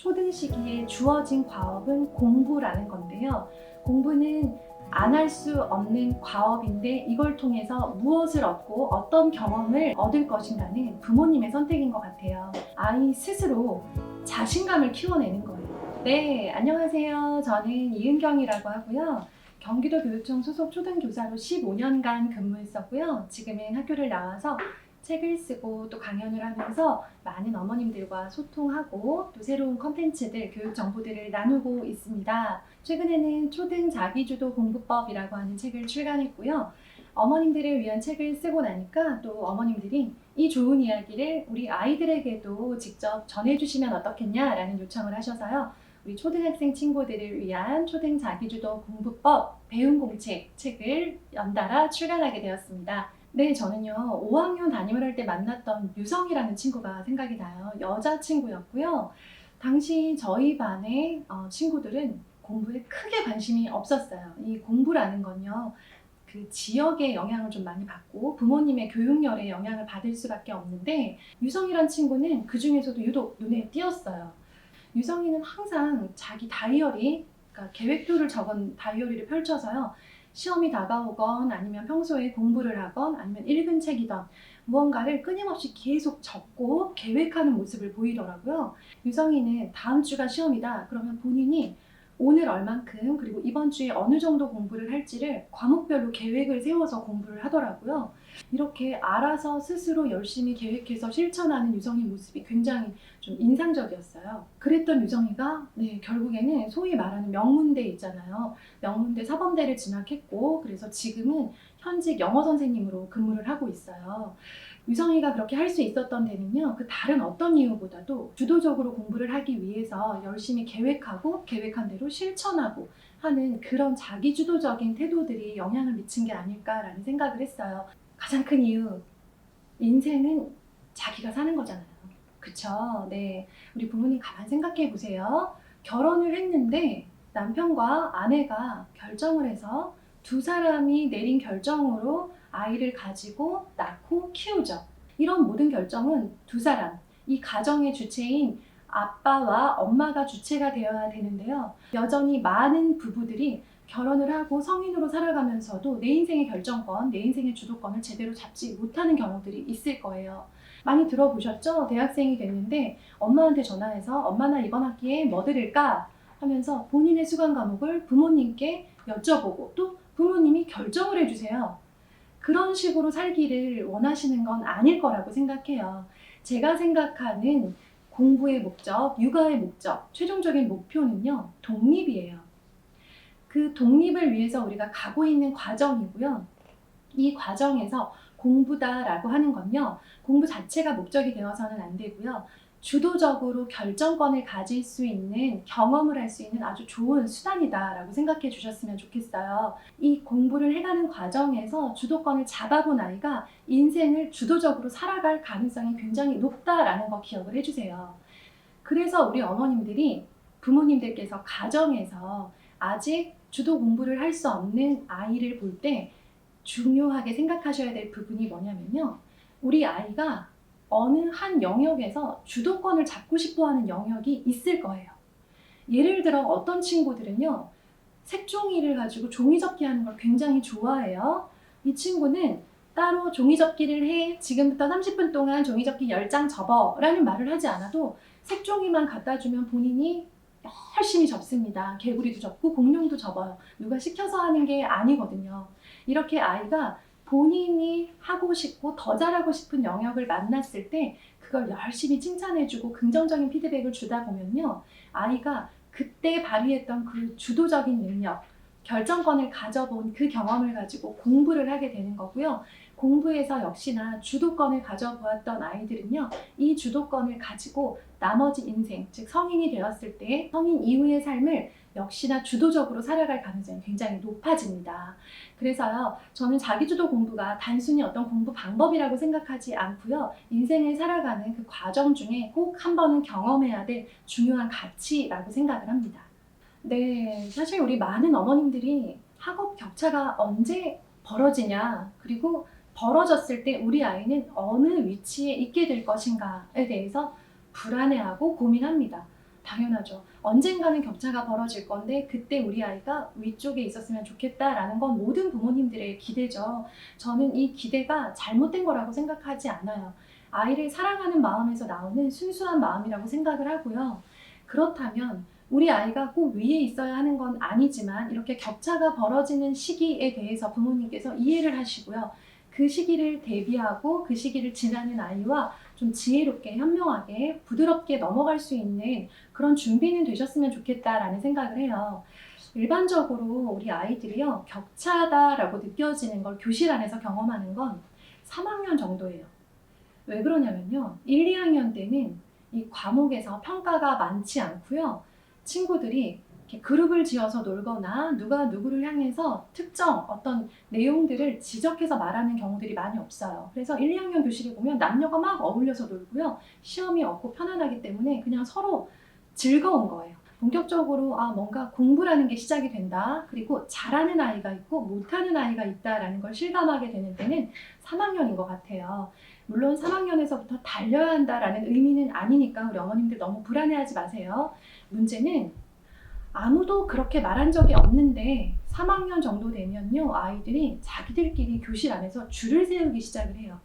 초등 시기에 주어진 과업은 공부라는 건데요. 공부는 안 할 수 없는 과업인데 이걸 통해서 무엇을 얻고 어떤 경험을 얻을 것인가는 부모님의 선택인 것 같아요. 아이 스스로 자신감을 키워내는 거예요. 네, 안녕하세요. 저는 이은경이라고 하고요. 경기도 교육청 소속 초등교사로 15년간 근무했었고요. 지금은 학교를 나와서 책을 쓰고 또 강연을 하면서 많은 어머님들과 소통하고 또 새로운 컨텐츠들, 교육 정보들을 나누고 있습니다. 최근에는 초등 자기주도 공부법이라고 하는 책을 출간했고요. 어머님들을 위한 책을 쓰고 나니까 또 어머님들이 이 좋은 이야기를 우리 아이들에게도 직접 전해주시면 어떻겠냐라는 요청을 하셔서요. 우리 초등학생 친구들을 위한 초등 자기주도 공부법 배움 공책 책을 연달아 출간하게 되었습니다. 네, 저는요 5학년 담임을 할 때 만났던 유성이라는 친구가 생각이 나요. 여자친구였고요. 당시 저희 반의 친구들은 공부에 크게 관심이 없었어요. 이 공부라는 건요, 그 지역의 영향을 좀 많이 받고 부모님의 교육열의 영향을 받을 수밖에 없는데, 유성이란 친구는 그 중에서도 유독 눈에 띄었어요. 유성이는 항상 자기 다이어리, 그러니까 계획표를 적은 다이어리를 펼쳐서요, 시험이 다가오건 아니면 평소에 공부를 하건 아니면 읽은 책이던 무언가를 끊임없이 계속 적고 계획하는 모습을 보이더라고요. 유성이는 다음 주가 시험이다 그러면 본인이 오늘 얼만큼 그리고 이번 주에 어느 정도 공부를 할지를 과목별로 계획을 세워서 공부를 하더라고요. 이렇게 알아서 스스로 열심히 계획해서 실천하는 유성이 모습이 굉장히 좀 인상적이었어요. 그랬던 유성이가 결국에는 소위 말하는 명문대 있잖아요. 명문대 사범대를 진학했고, 그래서 지금은 현직 영어 선생님으로 근무를 하고 있어요. 유성이가 그렇게 할 수 있었던 데는요, 그 다른 어떤 이유보다도 주도적으로 공부를 하기 위해서 열심히 계획하고 계획한 대로 실천하고 하는 그런 자기주도적인 태도들이 영향을 미친 게 아닐까라는 생각을 했어요. 가장 큰 이유, 인생은 자기가 사는 거잖아요. 그쵸? 네. 우리 부모님 가만 생각해 보세요. 결혼을 했는데 남편과 아내가 결정을 해서 두 사람이 내린 결정으로 아이를 가지고 낳고 키우죠. 이런 모든 결정은 두 사람, 이 가정의 주체인 아빠와 엄마가 주체가 되어야 되는데요. 여전히 많은 부부들이 결혼을 하고 성인으로 살아가면서도 내 인생의 결정권, 내 인생의 주도권을 제대로 잡지 못하는 경우들이 있을 거예요. 많이 들어보셨죠? 대학생이 됐는데 엄마한테 전화해서 엄마 나 이번 학기에 뭐 들을까? 하면서 본인의 수강 과목을 부모님께 여쭤보고 또 부모님이 결정을 해주세요. 그런 식으로 살기를 원하시는 건 아닐 거라고 생각해요. 제가 생각하는 공부의 목적, 육아의 목적, 최종적인 목표는요, 독립이에요. 그 독립을 위해서 우리가 가고 있는 과정이고요. 이 과정에서 공부다라고 하는 건요, 공부 자체가 목적이 되어서는 안 되고요. 주도적으로 결정권을 가질 수 있는, 경험을 할 수 있는 아주 좋은 수단이다라고 생각해 주셨으면 좋겠어요. 이 공부를 해가는 과정에서 주도권을 잡아본 아이가 인생을 주도적으로 살아갈 가능성이 굉장히 높다라는 거 기억을 해주세요. 그래서 우리 어머님들이, 부모님들께서 가정에서 아직 주도 공부를 할 수 없는 아이를 볼 때 중요하게 생각하셔야 될 부분이 뭐냐면요, 우리 아이가 어느 한 영역에서 주도권을 잡고 싶어하는 영역이 있을 거예요. 예를 들어 어떤 친구들은요, 색종이를 가지고 종이접기 하는 걸 굉장히 좋아해요. 이 친구는 따로 종이접기를 해, 지금부터 30분 동안 종이접기 10장 접어 라는 말을 하지 않아도 색종이만 갖다 주면 본인이 열심히 접습니다. 개구리도 접고 공룡도 접어요. 누가 시켜서 하는 게 아니거든요. 이렇게 아이가 본인이 하고 싶고 더 잘하고 싶은 영역을 만났을 때 그걸 열심히 칭찬해주고 긍정적인 피드백을 주다 보면요, 아이가 그때 발휘했던 그 주도적인 능력, 결정권을 가져본 그 경험을 가지고 공부를 하게 되는 거고요. 공부에서 역시나 주도권을 가져보았던 아이들은요, 이 주도권을 가지고 나머지 인생, 즉 성인이 되었을 때 성인 이후의 삶을 역시나 주도적으로 살아갈 가능성이 굉장히 높아집니다. 그래서요, 저는 자기주도 공부가 단순히 어떤 공부 방법이라고 생각하지 않고요, 인생을 살아가는 그 과정 중에 꼭 한 번은 경험해야 될 중요한 가치라고 생각을 합니다. 네, 사실 우리 많은 어머님들이 학업 격차가 언제 벌어지냐, 그리고 벌어졌을 때 우리 아이는 어느 위치에 있게 될 것인가에 대해서 불안해하고 고민합니다. 당연하죠. 언젠가는 격차가 벌어질 건데 그때 우리 아이가 위쪽에 있었으면 좋겠다라는 건 모든 부모님들의 기대죠. 저는 이 기대가 잘못된 거라고 생각하지 않아요. 아이를 사랑하는 마음에서 나오는 순수한 마음이라고 생각을 하고요. 그렇다면 우리 아이가 꼭 위에 있어야 하는 건 아니지만 이렇게 격차가 벌어지는 시기에 대해서 부모님께서 이해를 하시고요. 그 시기를 대비하고 그 시기를 지나는 아이와 좀 지혜롭게 현명하게 부드럽게 넘어갈 수 있는 그런 준비는 되셨으면 좋겠다라는 생각을 해요. 일반적으로 우리 아이들이요, 격차다라고 느껴지는 걸 교실 안에서 경험하는 건 3학년 정도예요. 왜 그러냐면요, 1, 2학년 때는 이 과목에서 평가가 많지 않고요. 친구들이 이렇게 그룹을 지어서 놀거나 누가 누구를 향해서 특정 어떤 내용들을 지적해서 말하는 경우들이 많이 없어요. 그래서 1, 2학년 교실에 보면 남녀가 막 어울려서 놀고요. 시험이 없고 편안하기 때문에 그냥 서로 즐거운 거예요. 본격적으로 뭔가 공부라는 게 시작이 된다. 그리고 잘하는 아이가 있고 못하는 아이가 있다라는 걸 실감하게 되는 때는 3학년인 것 같아요. 물론 3학년에서부터 달려야 한다라는 의미는 아니니까 우리 어머님들 너무 불안해하지 마세요. 문제는 아무도 그렇게 말한 적이 없는데 3학년 정도 되면요, 아이들이 자기들끼리 교실 안에서 줄을 세우기 시작을 해요.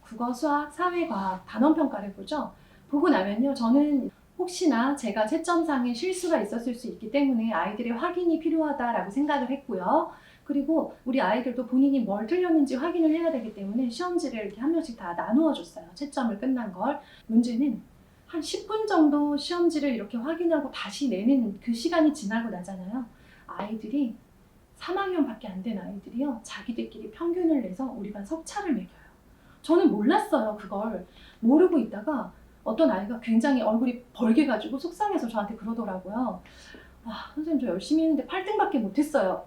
국어, 수학, 사회과학, 단원평가를 보죠. 보고 나면요, 저는 혹시나 제가 채점상에 실수가 있었을 수 있기 때문에 아이들의 확인이 필요하다라고 생각을 했고요. 그리고 우리 아이들도 본인이 뭘 틀렸는지 확인을 해야 되기 때문에 시험지를 이렇게 한 명씩 다 나누어 줬어요. 채점을 끝난 걸. 문제는 한 10분 정도 시험지를 이렇게 확인하고 다시 내는 그 시간이 지나고 나잖아요. 아이들이 3학년밖에 안 된 아이들이요, 자기들끼리 평균을 내서 우리 반 석차를 매겨요. 저는 몰랐어요. 그걸 모르고 있다가 어떤 아이가 굉장히 얼굴이 벌게가지고 속상해서 저한테 그러더라고요. 선생님, 저 열심히 했는데 8등밖에 못했어요.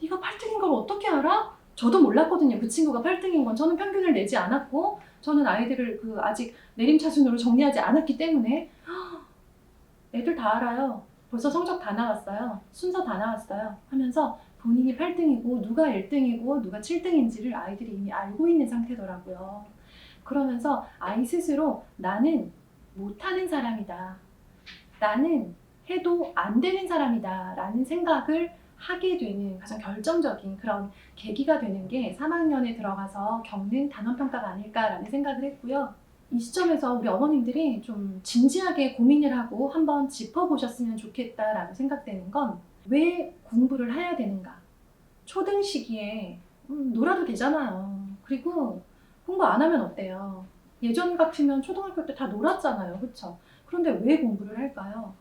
네가 8등인 걸 어떻게 알아? 저도 몰랐거든요. 그 친구가 8등인 건. 저는 평균을 내지 않았고 저는 아이들을 아직 내림차순으로 정리하지 않았기 때문에. 애들 다 알아요. 벌써 성적 다 나왔어요. 순서 다 나왔어요. 하면서 본인이 8등이고 누가 1등이고 누가 7등인지를 아이들이 이미 알고 있는 상태더라고요. 그러면서 아이 스스로 나는 못하는 사람이다. 나는 해도 안 되는 사람이다. 라는 생각을 하게 되는 가장 결정적인 그런 계기가 되는 게 3학년에 들어가서 겪는 단원평가가 아닐까라는 생각을 했고요. 이 시점에서 우리 어머님들이 좀 진지하게 고민을 하고 한번 짚어보셨으면 좋겠다라고 생각되는 건, 왜 공부를 해야 되는가? 초등 시기에 놀아도 되잖아요. 그리고 공부 안 하면 어때요? 예전 같으면 초등학교 때 다 놀았잖아요. 그렇죠? 그런데 왜 공부를 할까요?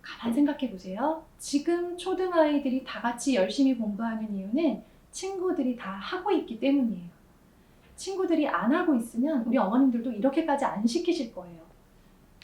가만 생각해 보세요. 지금 초등아이들이 다 같이 열심히 공부하는 이유는 친구들이 다 하고 있기 때문이에요. 친구들이 안 하고 있으면 우리 어머님들도 이렇게까지 안 시키실 거예요.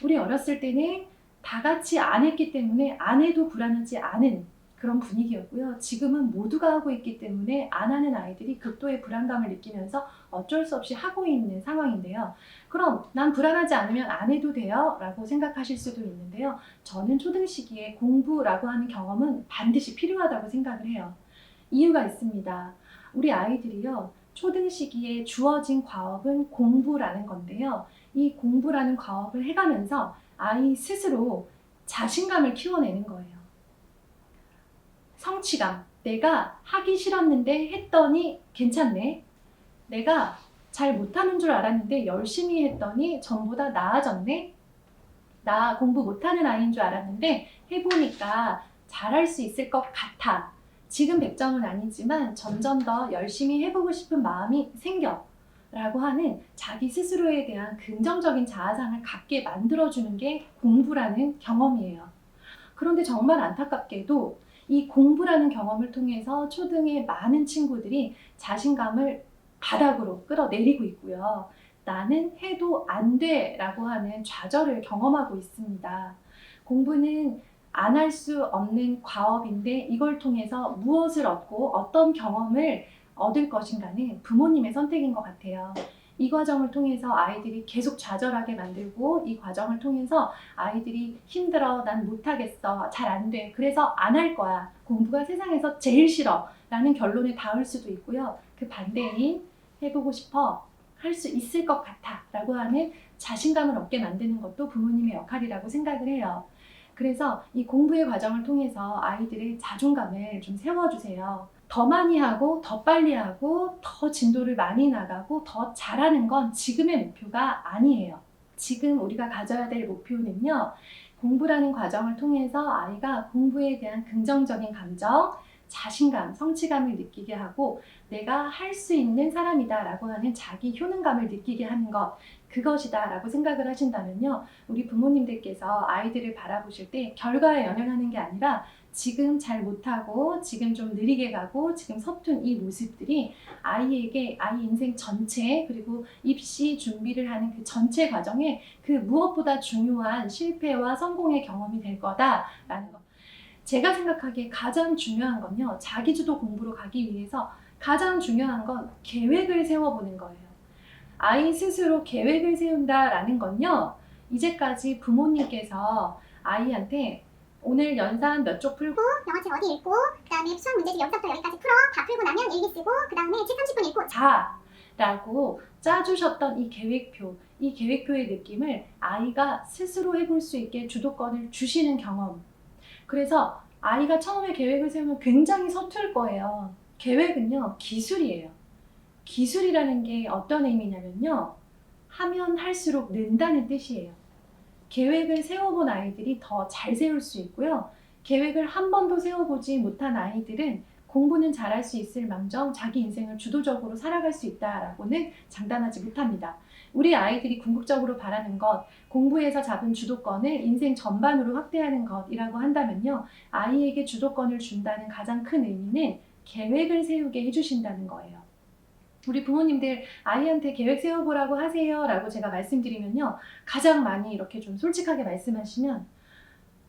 우리 어렸을 때는 다 같이 안 했기 때문에 안 해도 불안하지 않은 그런 분위기였고요. 지금은 모두가 하고 있기 때문에 안 하는 아이들이 극도의 불안감을 느끼면서 어쩔 수 없이 하고 있는 상황인데요. 그럼 난 불안하지 않으면 안 해도 돼요? 라고 생각하실 수도 있는데요. 저는 초등 시기에 공부라고 하는 경험은 반드시 필요하다고 생각을 해요. 이유가 있습니다. 우리 아이들이요, 초등 시기에 주어진 과업은 공부라는 건데요. 이 공부라는 과업을 해가면서 아이 스스로 자신감을 키워내는 거예요. 성취감. 내가 하기 싫었는데 했더니 괜찮네. 내가 잘 못하는 줄 알았는데 열심히 했더니 전보다 나아졌네. 나 공부 못하는 아이인 줄 알았는데 해보니까 잘할 수 있을 것 같아. 지금 100점은 아니지만 점점 더 열심히 해보고 싶은 마음이 생겨. 라고 하는 자기 스스로에 대한 긍정적인 자아상을 갖게 만들어주는 게 공부라는 경험이에요. 그런데 정말 안타깝게도 이 공부라는 경험을 통해서 초등의 많은 친구들이 자신감을 바닥으로 끌어내리고 있고요. 나는 해도 안 돼 라고 하는 좌절을 경험하고 있습니다. 공부는 안 할 수 없는 과업인데 이걸 통해서 무엇을 얻고 어떤 경험을 얻을 것인가는 부모님의 선택인 것 같아요. 이 과정을 통해서 아이들이 계속 좌절하게 만들고, 이 과정을 통해서 아이들이 힘들어, 난 못하겠어, 잘 안 돼, 그래서 안 할 거야, 공부가 세상에서 제일 싫어 라는 결론에 닿을 수도 있고요. 그 반대인 해보고 싶어, 할 수 있을 것 같아 라고 하는 자신감을 얻게 만드는 것도 부모님의 역할이라고 생각을 해요. 그래서 이 공부의 과정을 통해서 아이들의 자존감을 좀 세워주세요. 더 많이 하고 더 빨리 하고 더 진도를 많이 나가고 더 잘하는 건 지금의 목표가 아니에요. 지금 우리가 가져야 될 목표는요, 공부라는 과정을 통해서 아이가 공부에 대한 긍정적인 감정, 자신감, 성취감을 느끼게 하고 내가 할 수 있는 사람이다 라고 하는 자기 효능감을 느끼게 하는 것, 그것이다 라고 생각을 하신다면요, 우리 부모님들께서 아이들을 바라보실 때 결과에 연연하는 게 아니라 지금 잘 못하고 지금 좀 느리게 가고 지금 서툰 이 모습들이 아이에게 아이 인생 전체, 그리고 입시 준비를 하는 그 전체 과정에 그 무엇보다 중요한 실패와 성공의 경험이 될 거다라는 것. 제가 생각하기에 가장 중요한 건요, 자기주도 공부로 가기 위해서 가장 중요한 건 계획을 세워보는 거예요. 아이 스스로 계획을 세운다라는 건요, 이제까지 부모님께서 아이한테 오늘 연산 몇 쪽 풀고 영어책 어디 읽고 그 다음에 수학 문제집 여기서부터 여기까지 풀어 다 풀고 나면 일기 쓰고 그 다음에 책 30분 읽고 자 라고 짜주셨던 이 계획표의 느낌을 아이가 스스로 해볼 수 있게 주도권을 주시는 경험. 그래서 아이가 처음에 계획을 세우면 굉장히 서툴 거예요. 계획은요, 기술이에요. 기술이라는 게 어떤 의미냐면요, 하면 할수록 는다는 뜻이에요. 계획을 세워본 아이들이 더 잘 세울 수 있고요. 계획을 한 번도 세워보지 못한 아이들은 공부는 잘할 수 있을 망정 자기 인생을 주도적으로 살아갈 수 있다라고는 장담하지 못합니다. 우리 아이들이 궁극적으로 바라는 것, 공부에서 잡은 주도권을 인생 전반으로 확대하는 것이라고 한다면요, 아이에게 주도권을 준다는 가장 큰 의미는 계획을 세우게 해주신다는 거예요. 우리 부모님들 아이한테 계획 세워보라고 하세요 라고 제가 말씀드리면요, 가장 많이 이렇게 좀 솔직하게 말씀하시면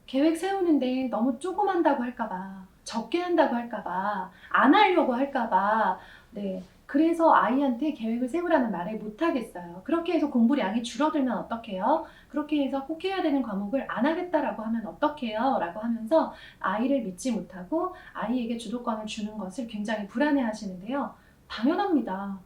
계획 세우는데 너무 조금 한다고 할까봐, 적게 한다고 할까봐, 안 하려고 할까봐, 네, 그래서 아이한테 계획을 세우라는 말을 못 하겠어요. 그렇게 해서 공부량이 줄어들면 어떡해요? 그렇게 해서 꼭 해야 되는 과목을 안 하겠다라고 하면 어떡해요? 라고 하면서 아이를 믿지 못하고 아이에게 주도권을 주는 것을 굉장히 불안해 하시는데요, 당연합니다.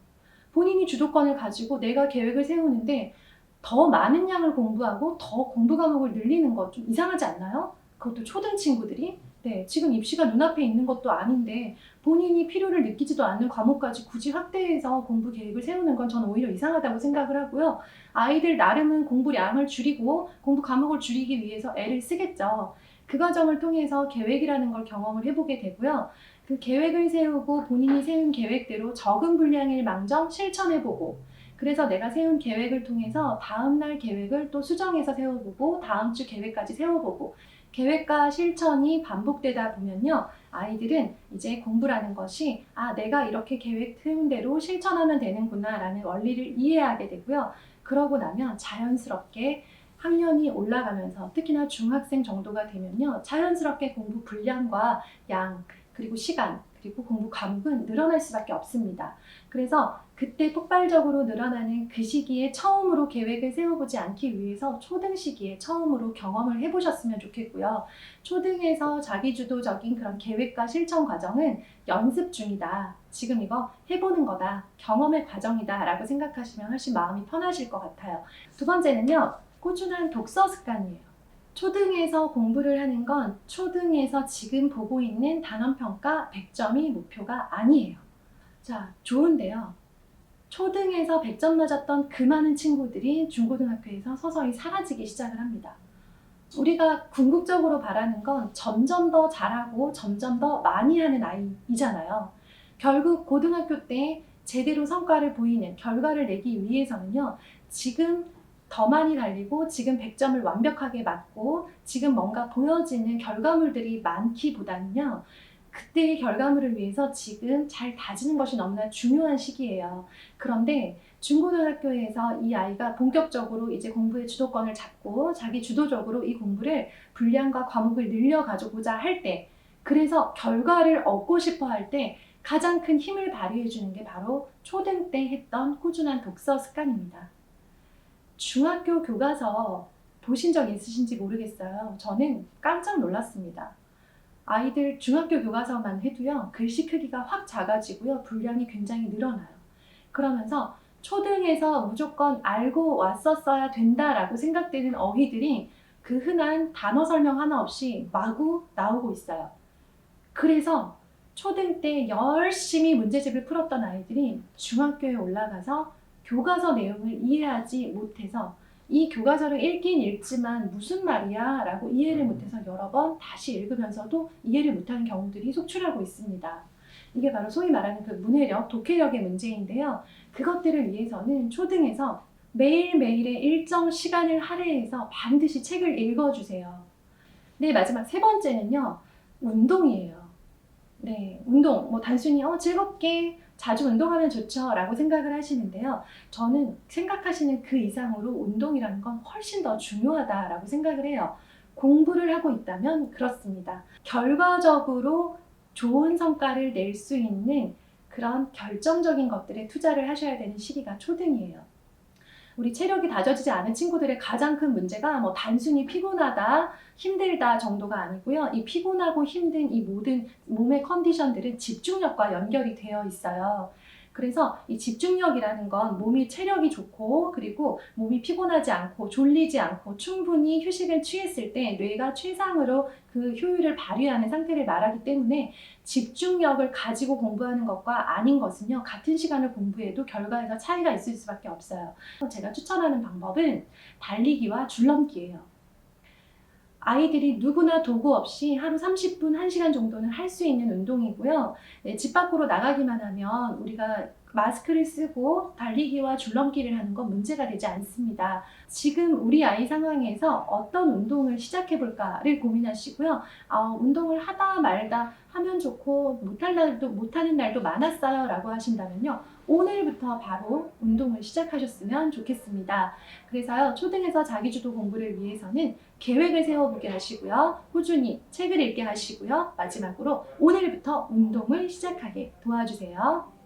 본인이 주도권을 가지고 내가 계획을 세우는데 더 많은 양을 공부하고 더 공부 과목을 늘리는 것 좀 이상하지 않나요? 그것도 초등 친구들이? 네, 지금 입시가 눈앞에 있는 것도 아닌데 본인이 필요를 느끼지도 않는 과목까지 굳이 확대해서 공부 계획을 세우는 건 저는 오히려 이상하다고 생각을 하고요. 아이들 나름은 공부량을 줄이고 공부 과목을 줄이기 위해서 애를 쓰겠죠. 그 과정을 통해서 계획이라는 걸 경험을 해보게 되고요. 그 계획을 세우고 본인이 세운 계획대로 적은 분량일 망정 실천해보고, 그래서 내가 세운 계획을 통해서 다음날 계획을 또 수정해서 세워보고 다음 주 계획까지 세워보고, 계획과 실천이 반복되다 보면요, 아이들은 이제 공부라는 것이 내가 이렇게 계획 세운 대로 실천하면 되는구나 라는 원리를 이해하게 되고요. 그러고 나면 자연스럽게 학년이 올라가면서 특히나 중학생 정도가 되면요, 자연스럽게 공부 분량과 양, 그리고 시간, 그리고 공부 과목은 늘어날 수밖에 없습니다. 그래서 그때 폭발적으로 늘어나는 그 시기에 처음으로 계획을 세워보지 않기 위해서 초등 시기에 처음으로 경험을 해보셨으면 좋겠고요. 초등에서 자기주도적인 그런 계획과 실천 과정은 연습 중이다, 지금 이거 해보는 거다, 경험의 과정이다 라고 생각하시면 훨씬 마음이 편하실 것 같아요. 두 번째는요, 꾸준한 독서 습관이에요. 초등에서 공부를 하는 건 초등에서 지금 보고 있는 단원평가 100점이 목표가 아니에요. 자, 좋은데요, 초등에서 100점 맞았던 그 많은 친구들이 중고등학교에서 서서히 사라지기 시작을 합니다. 우리가 궁극적으로 바라는 건 점점 더 잘하고 점점 더 많이 하는 아이이잖아요. 결국 고등학교 때 제대로 성과를 보이는 결과를 내기 위해서는요, 지금 더 많이 달리고 지금 100점을 완벽하게 맞고 지금 뭔가 보여지는 결과물들이 많기보다는요, 그때의 결과물을 위해서 지금 잘 다지는 것이 너무나 중요한 시기예요. 그런데 중고등학교에서 이 아이가 본격적으로 이제 공부의 주도권을 잡고 자기 주도적으로 이 공부를 분량과 과목을 늘려가고자 할 때, 그래서 결과를 얻고 싶어 할 때 가장 큰 힘을 발휘해 주는 게 바로 초등 때 했던 꾸준한 독서 습관입니다. 중학교 교과서 보신 적 있으신지 모르겠어요. 저는 깜짝 놀랐습니다. 아이들 중학교 교과서만 해도요, 글씨 크기가 확 작아지고요, 분량이 굉장히 늘어나요. 그러면서 초등에서 무조건 알고 왔었어야 된다라고 생각되는 어휘들이 그 흔한 단어 설명 하나 없이 마구 나오고 있어요. 그래서 초등 때 열심히 문제집을 풀었던 아이들이 중학교에 올라가서 교과서 내용을 이해하지 못해서 이 교과서를 읽긴 읽지만 무슨 말이야 라고 이해를 못해서 여러 번 다시 읽으면서도 이해를 못하는 경우들이 속출하고 있습니다. 이게 바로 소위 말하는 그 문해력, 독해력의 문제인데요. 그것들을 위해서는 초등에서 매일매일의 일정 시간을 할애해서 반드시 책을 읽어주세요. 네, 마지막 세 번째는요. 운동이에요. 네, 운동. 뭐 단순히 즐겁게 자주 운동하면 좋죠 라고 생각을 하시는데요. 저는 생각하시는 그 이상으로 운동이라는 건 훨씬 더 중요하다라고 생각을 해요. 공부를 하고 있다면 그렇습니다. 결과적으로 좋은 성과를 낼 수 있는 그런 결정적인 것들에 투자를 하셔야 되는 시기가 초등이에요. 우리 체력이 다져지지 않은 친구들의 가장 큰 문제가 뭐 단순히 피곤하다, 힘들다 정도가 아니고요. 이 피곤하고 힘든 이 모든 몸의 컨디션들은 집중력과 연결이 되어 있어요. 그래서 이 집중력이라는 건 몸이 체력이 좋고 그리고 몸이 피곤하지 않고 졸리지 않고 충분히 휴식을 취했을 때 뇌가 최상으로 그 효율을 발휘하는 상태를 말하기 때문에 집중력을 가지고 공부하는 것과 아닌 것은요. 같은 시간을 공부해도 결과에서 차이가 있을 수밖에 없어요. 제가 추천하는 방법은 달리기와 줄넘기예요. 아이들이 누구나 도구 없이 하루 30분, 1시간 정도는 할 수 있는 운동이고요. 네, 집 밖으로 나가기만 하면 우리가 마스크를 쓰고 달리기와 줄넘기를 하는 건 문제가 되지 않습니다. 지금 우리 아이 상황에서 어떤 운동을 시작해 볼까를 고민하시고요. 운동을 하다 말다 하면 좋고 못하는 날도 많았어요 라고 하신다면요. 오늘부터 바로 운동을 시작하셨으면 좋겠습니다. 그래서요, 초등에서 자기주도 공부를 위해서는 계획을 세워보게 하시고요. 꾸준히 책을 읽게 하시고요. 마지막으로 오늘부터 운동을 시작하게 도와주세요.